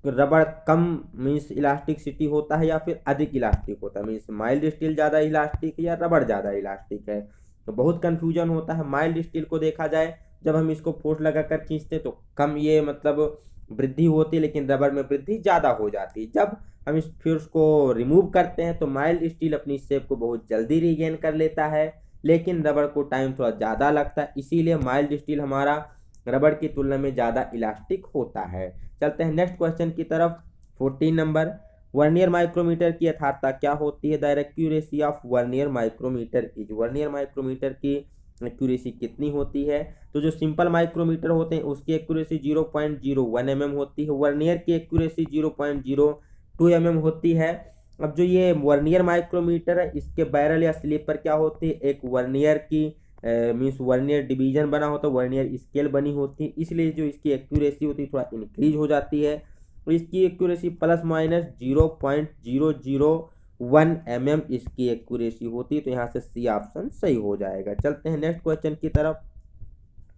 रबड़ कम मीन्स इलास्टिसिटी होता है या फिर अधिक इलास्टिक होता है, मीन्स माइल्ड स्टील ज़्यादा इलास्टिक है या रबड़ ज़्यादा इलास्टिक है। तो बहुत कन्फ्यूजन होता है। माइल्ड स्टील को देखा जाए जब हम इसको फोर्स लगाकर खींचते तो कम ये मतलब वृद्धि होती है, लेकिन रबड़ में वृद्धि ज़्यादा हो जाती है। जब हम इस फोर्स को रिमूव करते हैं तो माइल्ड स्टील अपनी शेप को बहुत जल्दी रिगेन कर लेता है, लेकिन रबड़ को टाइम थोड़ा ज़्यादा लगता है। इसीलिए माइल्ड स्टील हमारा रबड़ की तुलना में ज़्यादा इलास्टिक होता है। चलते हैं नेक्स्ट क्वेश्चन की तरफ 14 नंबर। वर्नियर माइक्रोमीटर की यथार्थता क्या होती है? The accuracy of vernier micrometer is, vernier micrometer की एक्यूरेसी कितनी होती है? तो जो सिंपल माइक्रोमीटर होते हैं उसकी एक्यूरेसी 0.01 mm होती है, वर्नियर की एक्यूरेसी 0.02 mm होती है। अब जो ये वर्नियर माइक्रोमीटर है इसके बैरल या स्लिप पर क्या होती है? एक वर्नियर की मीन्स वर्नियर डिवीजन बना होता है, वर्नियर स्केल बनी होती है, इसलिए जो इसकी एक्यूरेसी होती है थोड़ा इंक्रीज हो जाती है। तो इसकी एक्यूरेसी प्लस माइनस 0.001 mm इसकी एक्यूरेसी होती है। तो यहाँ से सी ऑप्शन सही हो जाएगा। चलते हैं नेक्स्ट क्वेश्चन की तरफ।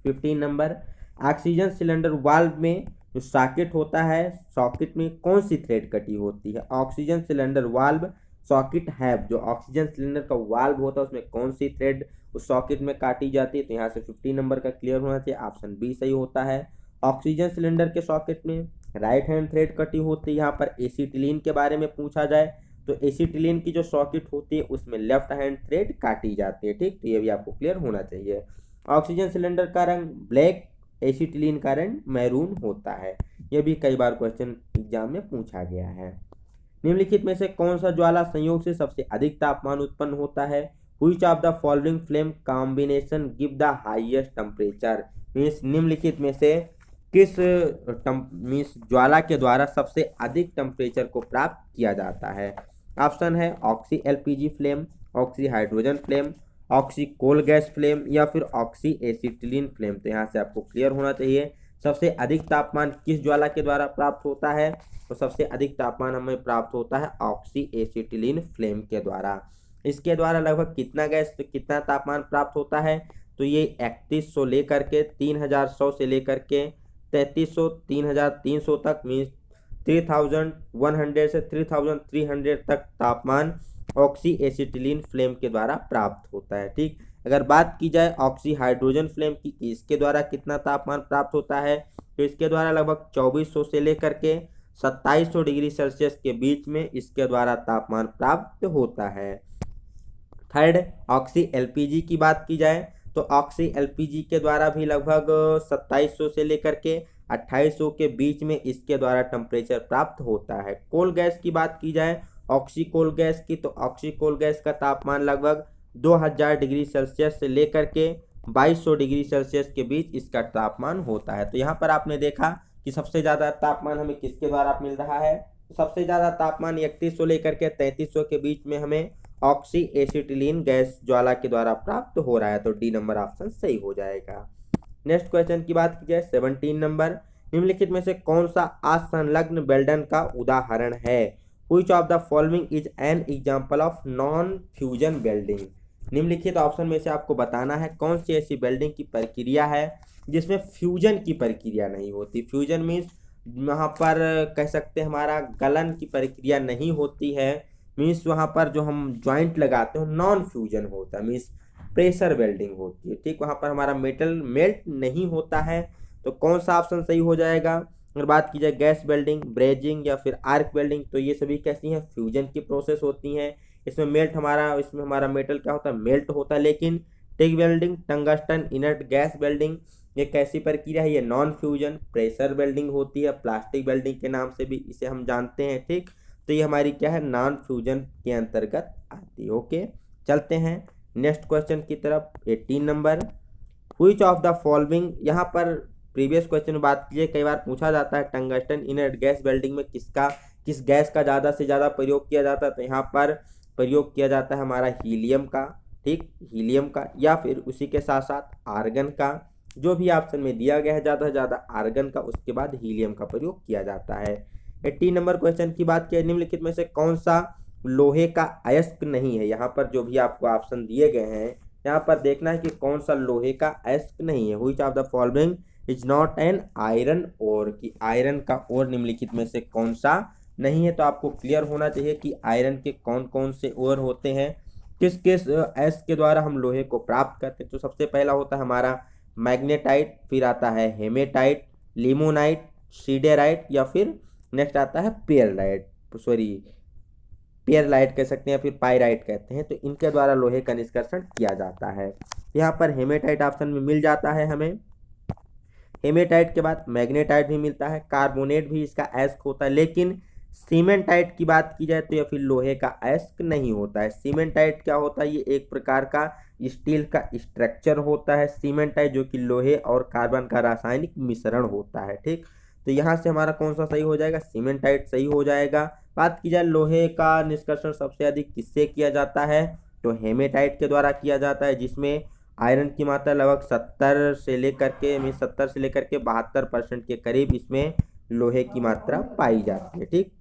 15 नंबर, ऑक्सीजन सिलेंडर वाल्व में जो सॉकेट होता है, सॉकेट में कौन सी थ्रेड कटी होती है? ऑक्सीजन सिलेंडर वाल्व सॉकेट है, जो ऑक्सीजन सिलेंडर का वाल्व होता है उसमें कौन सी थ्रेड उस सॉकेट में काटी जाती है? तो यहाँ से 15 नंबर का क्लियर होना चाहिए, ऑप्शन बी सही होता है। ऑक्सीजन सिलेंडर के सॉकेट में राइट हैंड थ्रेड कटी होती है। यहाँ पर एसिटिलीन के बारे में पूछा जाए तो एसिटिलीन की जो सॉकेट होती है उसमें लेफ्ट हैंड थ्रेड काटी जाती है। ठीक, तो ये भी आपको क्लियर होना चाहिए। ऑक्सीजन सिलेंडर का रंग ब्लैक, एसिटिलीन का रंग मैरून होता है। यह भी कई बार क्वेश्चन एग्जाम में पूछा गया है। निम्नलिखित में से कौन सा ज्वाला संयोग से सबसे अधिक तापमान उत्पन्न होता है? Which of the following flame combination give the highest temperature? Means निम्नलिखित में से किस मीन्स ज्वाला के द्वारा सबसे अधिक टेम्परेचर को प्राप्त किया जाता है? ऑप्शन है oxy LPG flame, oxy hydrogen flame, oxy coal gas flame या फिर ऑक्सी एसिटिलीन फ्लेम। तो यहाँ से आपको क्लियर होना चाहिए सबसे अधिक तापमान किस ज्वाला के द्वारा प्राप्त होता है? तो सबसे अधिक तापमान हमें प्राप्त होता है ऑक्सी एसिटिलीन फ्लेम के द्वारा। इसके द्वारा लगभग कितना गैस तो कितना तापमान प्राप्त होता है? तो ये 3100 लेकर के 3100 से लेकर के 3300 3300 तक मीन्स 3100 से 3300 तक तापमान ऑक्सी एसिटिलीन फ्लेम के द्वारा प्राप्त होता है। ठीक, अगर बात की जाए ऑक्सी हाइड्रोजन फ्लेम की, इसके द्वारा कितना तापमान प्राप्त होता है? तो इसके द्वारा लगभग 2400 से लेकर के 2700 डिग्री सेल्सियस के बीच में इसके द्वारा तापमान प्राप्त होता है। थर्ड, ऑक्सी एलपीजी की बात की जाए तो ऑक्सी एलपीजी के द्वारा भी लगभग 2700 से लेकर के 2800 के बीच में इसके द्वारा टेम्परेचर प्राप्त होता है। कोल गैस की बात की जाए ऑक्सी कोल गैस की, तो ऑक्सी कोल गैस का तापमान लगभग 2000 डिग्री सेल्सियस से लेकर के 2200 डिग्री सेल्सियस के बीच इसका तापमान होता है। तो यहाँ पर आपने देखा कि सबसे ज़्यादा तापमान हमें किसके द्वारा मिल रहा है? तो सबसे ज़्यादा तापमान 3100 लेकर के 3300 के बीच में हमें ऑक्सी एसिटिलीन गैस ज्वाला के द्वारा प्राप्त हो रहा है। तो डी नंबर ऑप्शन सही हो जाएगा। नेक्स्ट क्वेश्चन की बात की जाए 17 नंबर, निम्नलिखित में से कौन सा असंलग्न वेल्डन का उदाहरण है? Which of the following is an example of non fusion welding? निम्नलिखित ऑप्शन में से आपको बताना है कौन सी ऐसी वेल्डिंग की प्रक्रिया है जिसमें फ्यूजन की प्रक्रिया नहीं होती। फ्यूजन मीन्स वहाँ पर कह सकते हैं हमारा गलन की प्रक्रिया नहीं होती है, मीन्स वहाँ पर जो हम जॉइंट लगाते हो नॉन फ्यूजन होता है, मीन्स प्रेशर वेल्डिंग होती है। ठीक, वहाँ पर हमारा मेटल मेल्ट नहीं होता है। तो कौन सा ऑप्शन सही हो जाएगा? अगर बात की जाए गैस वेल्डिंग, ब्रेजिंग या फिर आर्क वेल्डिंग, तो ये सभी कैसी हैं? फ्यूजन की प्रोसेस होती हैं। इसमें हमारा मेटल क्या होता है? मेल्ट होता है। लेकिन TIG welding, tungsten inert gas welding, ये कैसी प्रक्रिया है? ये नॉन फ्यूजन प्रेशर वेल्डिंग होती है, प्लास्टिक वेल्डिंग के नाम से भी इसे हम जानते हैं। ठीक, तो ये हमारी क्या है? नॉन फ्यूजन के अंतर्गत आती है। ओके, चलते हैं नेक्स्ट क्वेश्चन की तरफ। 18 number, which of the following, यहाँ पर प्रीवियस क्वेश्चन में बात कीजिए, कई बार पूछा जाता है टंगस्टन इनर्ट गैस वेल्डिंग में किस गैस का ज़्यादा से ज़्यादा प्रयोग किया जाता है? तो यहाँ पर प्रयोग किया जाता है हमारा हीलियम का। ठीक, हीलियम का या फिर उसी के साथ साथ आर्गन का, जो भी ऑप्शन में दिया गया है ज़्यादा से ज़्यादा आर्गन का, उसके बाद हीलियम का प्रयोग किया जाता है। 18 नंबर क्वेश्चन की बात किया, निम्नलिखित में से कौन सा लोहे का अयस्क नहीं है? यहाँ पर जो भी आपको ऑप्शन दिए गए हैं यहाँ पर देखना है कि कौन सा लोहे का अयस्क नहीं है। Which of the following is not an iron ore, कि आयरन का ओर निम्नलिखित में से कौन सा नहीं है? तो आपको क्लियर होना चाहिए कि आयरन के कौन कौन से ओर होते हैं, किस किस अयस्क के द्वारा हम लोहे को प्राप्त करते हैं। तो सबसे पहला होता है हमारा मैग्नेटाइट, फिर आता है हेमेटाइट, लिमोनाइट, सीडेराइट या फिर नेक्स्ट आता है पेयरलाइट कह सकते हैं या फिर पाइराइट कहते हैं। तो इनके द्वारा लोहे का निष्कर्षण किया जाता है। यहाँ पर हेमेटाइट ऑप्शन में मिल जाता है हमें। हेमेटाइट के बाद मैग्नेटाइट भी मिलता है, कार्बोनेट भी इसका अयस्क होता है, लेकिन सीमेंटाइट की बात की जाए तो यह फिर लोहे का अयस्क नहीं होता है। सीमेंटाइट क्या होता है, ये एक प्रकार का स्टील का स्ट्रक्चर होता है सीमेंटाइट, जो कि लोहे और कार्बन का रासायनिक मिश्रण होता है। ठीक, तो यहाँ से हमारा कौन सा सही हो जाएगा, सीमेंटाइट सही हो जाएगा। बात की जाए लोहे का निष्कर्षण सबसे अधिक किससे किया जाता है, तो हेमेटाइट के द्वारा किया जाता है, जिसमें आयरन की मात्रा लगभग 70 से लेकर के 72% के करीब इसमें लोहे की मात्रा पाई जाती है। ठीक,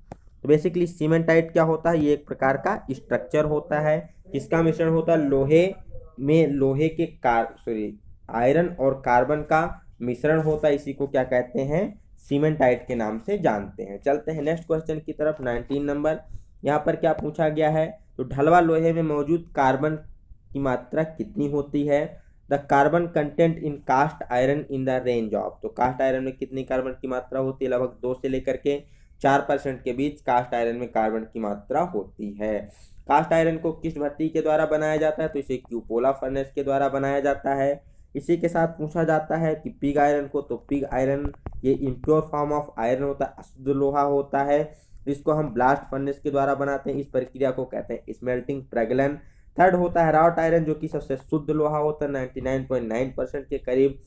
तो बेसिकली सीमेंटाइट क्या होता है, ये एक प्रकार का स्ट्रक्चर होता है, किसका मिश्रण होता है, लोहे के आयरन और कार्बन का मिश्रण होता है, इसी को क्या कहते हैं, सीमेंटाइट के नाम से जानते हैं। चलते हैं नेक्स्ट क्वेश्चन की तरफ। 19 नंबर, यहाँ पर क्या पूछा गया है, तो ढलवा लोहे में मौजूद कार्बन की मात्रा कितनी होती है, the carbon content in cast iron in the range of, तो कास्ट आयरन में कितनी कार्बन की मात्रा होती है, लगभग 2 से लेकर के 4% के बीच कास्ट आयरन में कार्बन की मात्रा होती है। कास्ट आयरन को किस भट्टी के द्वारा बनाया जाता है, तो इसे क्यूपोला फर्नेस के द्वारा बनाया जाता है। इसी के साथ पूछा जाता है कि पिग आयरन को, तो पिग आयरन ये इम्प्योर फॉर्म ऑफ आयरन होता है, अशुद्ध लोहा होता है, इसको हम ब्लास्ट फर्नेस के द्वारा बनाते हैं, इस प्रक्रिया को कहते हैं स्मेल्टिंग प्रगलन। थर्ड होता है रॉट आयरन, जो कि सबसे शुद्ध लोहा होता है, 99.9% के करीब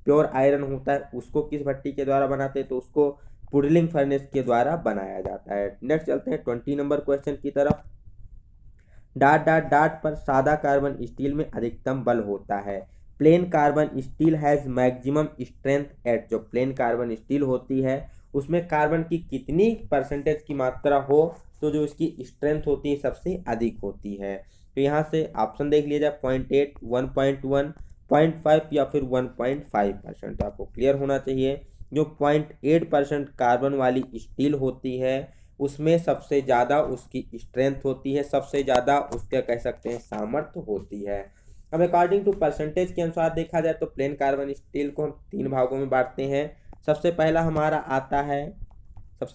प्योर आयरन होता है, उसको किस भट्टी के द्वारा बनाते हैं, तो उसको पुडलिंग फर्नेस के द्वारा बनाया जाता है। नेक्स्ट चलते हैं 20 नंबर क्वेश्चन की तरफ। डाट डाट डाट पर सादा कार्बन स्टील में अधिकतम बल होता है। Plane carbon steel has maximum strength eight, जो प्लेन कार्बन स्टील होती है उसमें कार्बन की कितनी परसेंटेज की मात्रा हो, तो जो इसकी स्ट्रेंथ होती है सबसे अधिक होती है। तो यहाँ से ऑप्शन देख लिया जाए, 0.8, 1.1, 0.5 या फिर 1.5%। तो आपको क्लियर होना चाहिए, जो 0.8% कार्बन वाली स्टील होती है उसमें सबसे ज़्यादा उसकी स्ट्रेंथ होती है, सबसे ज़्यादा उसका कह सकते हैं सामर्थ्य होती है। अब अकॉर्डिंग टू परसेंटेज के अनुसार देखा जाए तो प्लेन कार्बन स्टील को हम 3 भागों में बांटते हैं। सबसे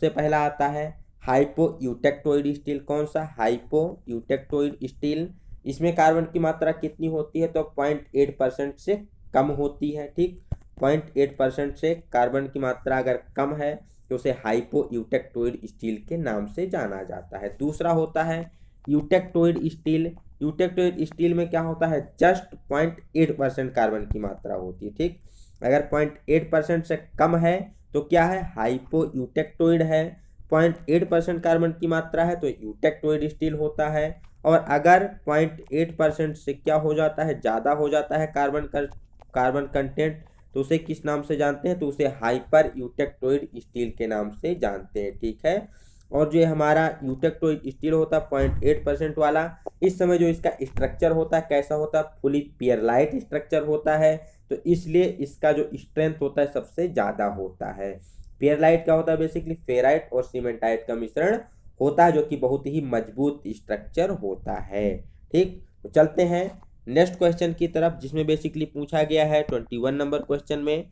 पहला आता है हाइपो यूटेक्टोइड स्टील। कौन सा, हाइपो यूटेक्टोइड स्टील। इसमें कार्बन की मात्रा कितनी होती है, तो 0.8% से कम होती है। ठीक, 0.8% से कार्बन की मात्रा अगर कम है तो उसे हाइपो यूटेक्टोइड स्टील के नाम से जाना जाता है। दूसरा होता है यूटेक्टोइड स्टील। यूटेक्टोइड स्टील में क्या होता है, जस्ट 0.8% कार्बन की मात्रा होती है। ठीक, अगर 0.8% से कम है तो क्या है, हाइपो यूटेक्टोइड है। 0.8% कार्बन की मात्रा है तो यूटेक्टोइड स्टील होता है। और अगर 0.8% से क्या हो जाता है, ज़्यादा हो जाता है कार्बन कंटेंट, तो उसे किस नाम से जानते हैं, तो उसे हाइपर यूटेक्टोइड स्टील के नाम से जानते हैं। ठीक है, और जो हमारा यूटेक्टोइड स्टील होता है 0.8% वाला, इस समय जो इसका स्ट्रक्चर होता है कैसा होता है, फुली पियरलाइट स्ट्रक्चर होता है, तो इसलिए इसका जो स्ट्रेंथ होता है सबसे ज़्यादा होता है। पियरलाइट क्या होता है, बेसिकली फेराइट और सीमेंटाइट का मिश्रण होता है, जो कि बहुत ही मजबूत स्ट्रक्चर होता है। ठीक, तो चलते हैं नेक्स्ट क्वेश्चन की तरफ, जिसमें बेसिकली पूछा गया है 21 नंबर क्वेश्चन में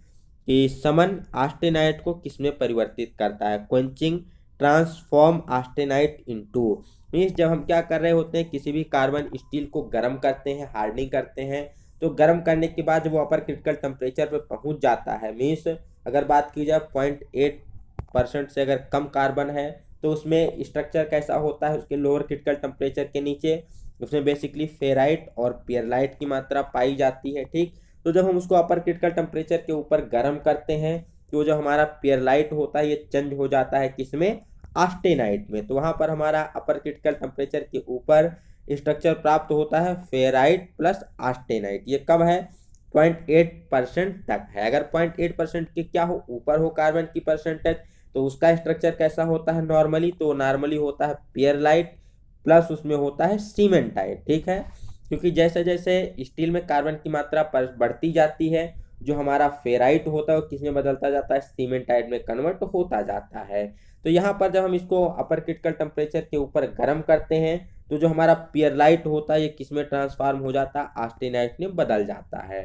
कि समन आस्टेनाइट को किसमें परिवर्तित करता है, quenching transform austenite into. Means जब हम क्या कर रहे होते हैं, किसी भी कार्बन स्टील को गर्म करते हैं, हार्डनिंग करते हैं, तो गर्म करने के बाद जब वो अपर क्रिटिकल टेम्परेचर पे पहुंच जाता है, मीन्स अगर बात की जाए 0.8% से अगर कम कार्बन है तो उसमें स्ट्रक्चर कैसा होता है, उसके लोअर क्रिटिकल टेम्परेचर के नीचे उसमें बेसिकली फेराइट और पियरलाइट की मात्रा पाई जाती है। ठीक, तो जब हम उसको अपर क्रिटिकल टेम्परेचर के ऊपर गर्म करते हैं तो जो हमारा पियरलाइट होता है ये चेंज हो जाता है किसमें, आस्टेनाइट में। तो वहां पर हमारा अपर क्रिटिकल टेम्परेचर के ऊपर स्ट्रक्चर प्राप्त होता है फेराइट प्लस आस्टेनाइट। ये कब है, 0.8% तक है। अगर 0.8% के क्या हो, ऊपर हो कार्बन की परसेंटेज, तो उसका स्ट्रक्चर कैसा होता है नॉर्मली, तो नॉर्मली होता है पियरलाइट प्लस उसमें होता है सीमेंटाइट। ठीक है, क्योंकि जैसे जैसे स्टील में कार्बन की मात्रा बढ़ती जाती है, जो हमारा फेराइट होता है वो किस में बदलता जाता है, सीमेंटाइट में कन्वर्ट होता जाता है। तो यहाँ पर जब हम इसको अपर क्रिटिकल टेम्परेचर के ऊपर गर्म करते हैं तो जो हमारा पियरलाइट होता है ये किस में ट्रांसफॉर्म हो जाता है, आस्टेनाइट में बदल जाता है।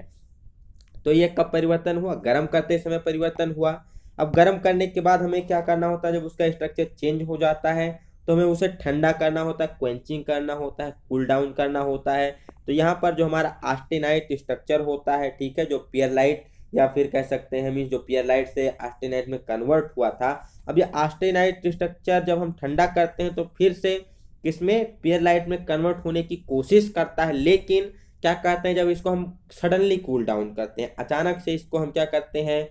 तो ये कब परिवर्तन हुआ, गर्म करते समय परिवर्तन हुआ। अब गर्म करने के बाद हमें क्या करना होता है, जब उसका स्ट्रक्चर चेंज हो जाता है तो हमें उसे ठंडा करना होता है, क्वेंचिंग करना होता है, कूल डाउन करना होता है। तो यहाँ पर जो हमारा आस्टेनाइट स्ट्रक्चर होता है, ठीक है, जो पियरलाइट या फिर कह सकते हैं मीन्स जो पियरलाइट से ऑस्टेनाइट में कन्वर्ट हुआ था, अब ये ऑस्टेनाइट स्ट्रक्चर जब हम ठंडा करते हैं तो फिर से किसमें, पियरलाइट में कन्वर्ट होने की कोशिश करता है। लेकिन क्या कहते हैं, जब इसको हम सडनली कूल डाउन करते हैं, अचानक से इसको हम क्या करते हैं,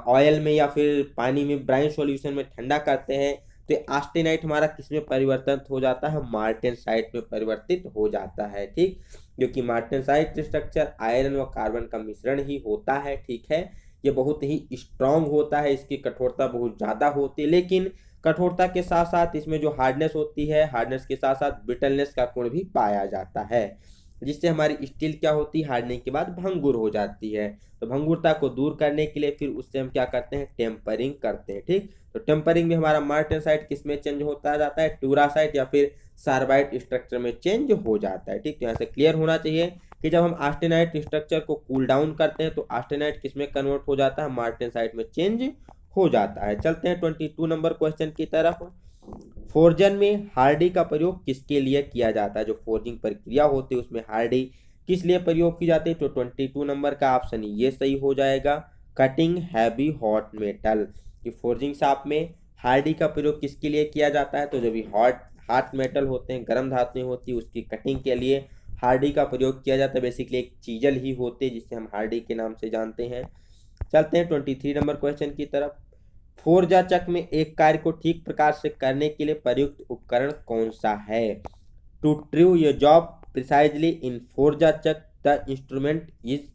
ऑयल में या फिर पानी में ब्राइन सॉल्यूशन में ठंडा करते हैं, तो ऑस्टेनाइट हमारा किसमें परिवर्तित हो जाता है, मार्टेनसाइट में परिवर्तित हो जाता है। ठीक, क्योंकि मार्टेनसाइट स्ट्रक्चर आयरन व कार्बन का मिश्रण ही होता है। ठीक है, ये बहुत ही स्ट्रांग होता है, इसकी कठोरता बहुत ज़्यादा होती है, लेकिन कठोरता के साथ साथ इसमें जो हार्डनेस होती है, हार्डनेस के साथ साथ ब्रिटलनेस का गुण भी पाया जाता है, जिससे हमारी स्टील क्या होती है, हार्डनिंग के बाद भंगुर हो जाती है। तो भंगुरता को दूर करने के लिए फिर उससे हम क्या करते हैं, टेम्परिंग करते हैं। ठीक, तो टेम्परिंग में हमारा मार्टेनसाइट किस में चेंज होता जाता है, टूरासाइट या फिर सार्बाइट स्ट्रक्चर में चेंज हो जाता है। ठीक, तो यहाँ से क्लियर होना चाहिए कि जब हम ऑस्टेनाइट स्ट्रक्चर को कूल डाउन करते हैं तो ऑस्टेनाइट किस में कन्वर्ट हो जाता है, मार्टेनसाइट में चेंज हो जाता है। चलते हैं 22 नंबर क्वेश्चन की तरफ। फोर्जन में हार्डी का प्रयोग किसके लिए किया जाता है, जो फोर्जिंग प्रक्रिया होती है उसमें हार्डी किस लिए प्रयोग की जाती है, तो 22 नंबर का ऑप्शन ये सही हो जाएगा, कटिंग हैवी हॉट मेटल। कि फोर्जिंग शॉप में हार्डी का प्रयोग किसके लिए किया जाता है, तो जब भी हॉट मेटल होते हैं, गर्म धातुएं होती है, उसकी कटिंग के लिए हार्डी का प्रयोग किया जाता है। बेसिकली एक चीजल ही होती है जिसे हम हार्डी के नाम से जानते हैं। चलते हैं 23 नंबर क्वेश्चन की तरफ। फोर्जा चक्र में एक कार्य को ठीक प्रकार से करने के लिए प्रयुक्त उपकरण कौन सा है, to true your job precisely in फोर्जा चक्र the instrument is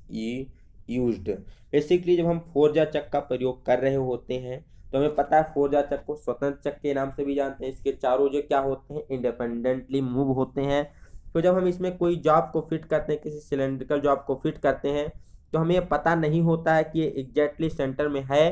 used. Basically जब हम फोर्जा चक्र का प्रयोग कर रहे होते हैं तो हमें पता है फोर्जा चक्र को स्वतंत्र चक्र के नाम से भी जानते हैं। इसके चारों जो क्या होते हैं, इंडिपेंडेंटली मूव होते हैं। तो जब हम इसमें कोई जॉब को फिट करते हैं, किसी सिलेंड्रिकल जॉब को फिट करते हैं, तो हमें ये पता नहीं होता है कि ये एग्जैक्टली सेंटर में है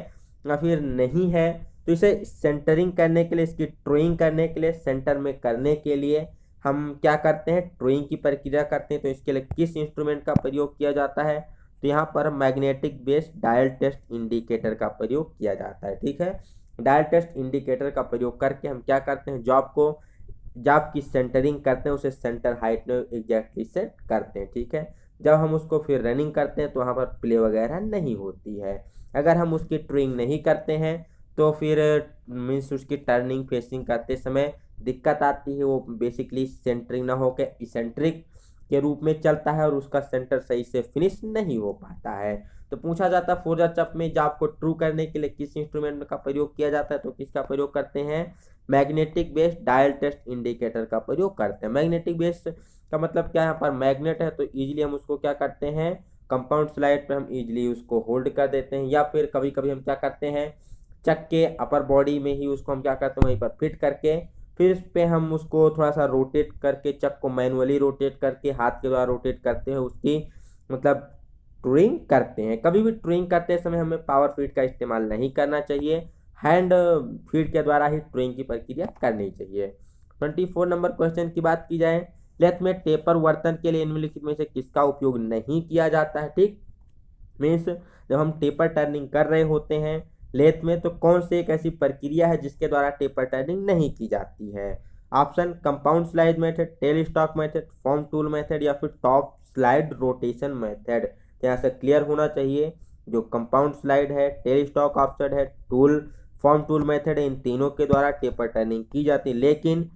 या फिर नहीं है। तो इसे सेंटरिंग करने के लिए, इसकी ट्रोइंग करने के लिए, सेंटर में करने के लिए हम क्या करते हैं, ट्रोइंग की प्रक्रिया करते हैं। तो इसके लिए किस इंस्ट्रूमेंट का प्रयोग किया जाता है, तो यहाँ पर magnetic base dial test indicator का प्रयोग किया जाता है। ठीक है, डायल टेस्ट इंडिकेटर का प्रयोग करके हम क्या करते हैं, जॉब की सेंटरिंग करते हैं, उसे सेंटर हाइट में एग्जैक्टली सेट करते हैं। ठीक है, जब हम उसको फिर रनिंग करते हैं तो वहाँ पर प्ले वगैरह नहीं होती है। अगर हम उसकी ट्रिमिंग नहीं करते हैं तो फिर मीन्स उसकी टर्निंग फेसिंग करते समय दिक्कत आती है, वो बेसिकली सेंटरिंग ना होकर इसेंट्रिक के रूप में चलता है और उसका सेंटर सही से फिनिश नहीं हो पाता है। तो पूछा जाता है फोर्जा चक में जॉब को ट्रू करने के लिए किस इंस्ट्रूमेंट का प्रयोग किया जाता है, तो किसका प्रयोग करते हैं, magnetic base dial test indicator का प्रयोग करते हैं। मैग्नेटिक बेस का मतलब क्या है, यहाँ पर मैग्नेट है तो इजीली हम उसको क्या करते हैं, कंपाउंड स्लाइड पे हम इजीली उसको होल्ड कर देते हैं, या फिर कभी कभी हम क्या करते हैं, चक के अपर बॉडी में ही उसको हम क्या करते हैं, वहीं पर फिट करके फिर इस पे हम उसको थोड़ा सा रोटेट करके, चक को मैनुअली रोटेट करके हाथ के द्वारा रोटेट करते हैं, उसकी मतलब ट्रूइंग करते हैं। कभी भी ट्रूइंग करते समय हमें पावर फीड का इस्तेमाल नहीं करना चाहिए, हैंड फीड के द्वारा ही ट्रूइंग की प्रक्रिया करनी चाहिए। 24 नंबर क्वेश्चन की बात की जाए, लेथ में टेपर वर्तन के लिए निम्नलिखित में से किसका उपयोग नहीं किया जाता है। ठीक, मीन्स जब हम टेपर टर्निंग कर रहे होते हैं लेथ में, तो कौन सी एक ऐसी प्रक्रिया है जिसके द्वारा टेपर टर्निंग नहीं की जाती है। Option, compound slide method, tell stock method, form tool method या फिर टॉप स्लाइड रोटेशन मेथड। तो यहाँ से क्लियर होना चाहिए, जो कंपाउंड स्लाइड है, टेल स्टॉक ऑफसेट है, टूल फॉर्म टूल मेथड है, इन तीनों के द्वारा टेपर टर्निंग की जाती है। लेकिन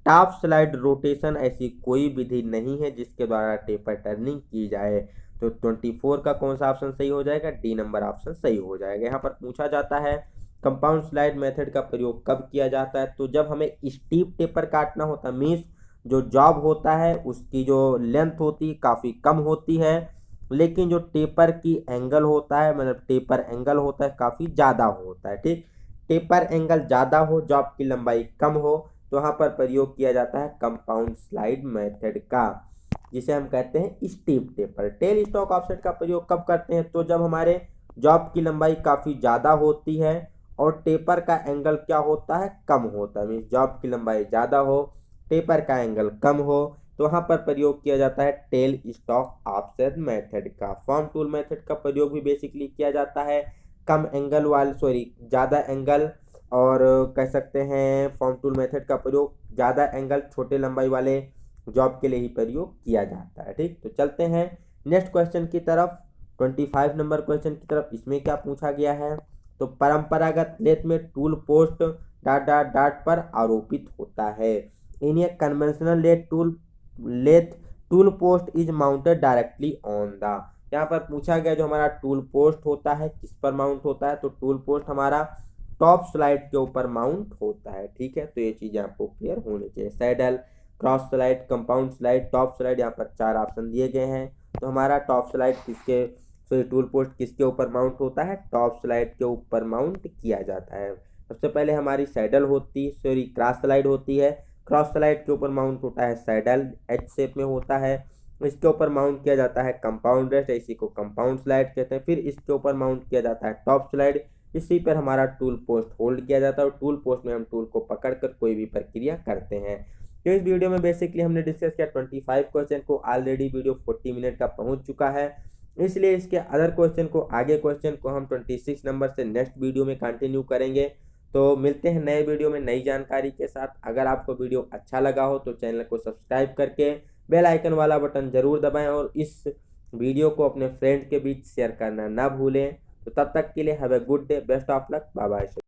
टॉप स्लाइड रोटेशन ऐसी कोई विधि नहीं है जिसके द्वारा टेपर टर्निंग की जाए। तो 24 का कौन सा ऑप्शन सही हो जाएगा, डी नंबर ऑप्शन सही हो जाएगा। यहाँ पर पूछा जाता है कंपाउंड स्लाइड मेथड का प्रयोग कब किया जाता है, तो जब हमें स्टीप टेपर काटना होता है, मीन्स जो जॉब होता है उसकी जो लेंथ होती है काफ़ी कम होती है, लेकिन जो टेपर की एंगल होता है, मतलब टेपर एंगल होता है काफ़ी ज़्यादा होता है। ठीक, टेपर एंगल ज़्यादा हो, जॉब की लंबाई कम हो, तो वहाँ पर प्रयोग किया जाता है कंपाउंड स्लाइड मेथड का, जिसे हम कहते हैं steep taper. Tell stock offset का प्रयोग कब करते हैं, तो जब हमारे जॉब की लंबाई काफ़ी ज़्यादा होती है और टेपर का एंगल क्या होता है, कम होता है। मीन्स जॉब की लंबाई ज़्यादा हो, टेपर का एंगल कम हो, तो वहाँ पर प्रयोग किया जाता है टेल स्टॉक ऑफसेट मेथड का। फॉर्म टूल मेथड का प्रयोग भी बेसिकली किया जाता है कम एंगल वाले, ज़्यादा एंगल, और कह सकते हैं फॉर्म टूल मेथड का प्रयोग ज़्यादा एंगल छोटे लंबाई वाले जॉब के लिए ही प्रयोग किया जाता है। ठीक, तो चलते हैं नेक्स्ट क्वेश्चन की तरफ। 25 नंबर क्वेश्चन की तरफ। इसमें क्या पूछा गया है, तो परंपरागत लेथ में tool post dot dot dot पर आरोपित होता है। In a conventional lathe tool post is mounted directly on the. यहाँ पर पूछा गया जो हमारा टूल पोस्ट होता है किस पर माउंट होता है, तो टूल पोस्ट हमारा टॉप स्लाइड के ऊपर माउंट होता है। ठीक है, तो ये चीजें आपको क्लियर होनी चाहिए। Saddle, cross slide, compound slide, top slide, यहाँ पर 4 ऑप्शन दिए गए हैं। तो हमारा टॉप स्लाइड किसके, सॉरी टूल पोस्ट किसके ऊपर माउंट होता है, टॉप स्लाइड के ऊपर माउंट किया जाता है। सबसे पहले हमारी सैडल होती, सॉरी क्रॉस स्लाइड होती है। क्रॉस स्लाइड के ऊपर माउंट होता है सैडल, एच शेप में होता है। इसके ऊपर माउंट किया जाता है कंपाउंड रेस्ट, इसी को कंपाउंड स्लाइड कहते हैं। फिर इसके ऊपर माउंट किया जाता है टॉप स्लाइड, इसी पर हमारा टूल पोस्ट होल्ड किया जाता है और टूल पोस्ट में हम टूल को पकड़कर कोई भी प्रक्रिया करते हैं। तो इस वीडियो में बेसिकली हमने डिस्कस किया 25 क्वेश्चन को। ऑलरेडी वीडियो 40 मिनट का पहुंच चुका है, इसलिए इसके अदर क्वेश्चन को, आगे क्वेश्चन को हम 26 नंबर से नेक्स्ट वीडियो में कंटिन्यू करेंगे। तो मिलते हैं नए वीडियो में नई जानकारी के साथ। अगर आपको वीडियो अच्छा लगा हो तो चैनल को सब्सक्राइब करके बेल आइकन वाला बटन जरूर दबाएं और इस वीडियो को अपने फ्रेंड के बीच शेयर करना ना भूलें। तो तब तक के लिए have a good day, best of luck, bye bye.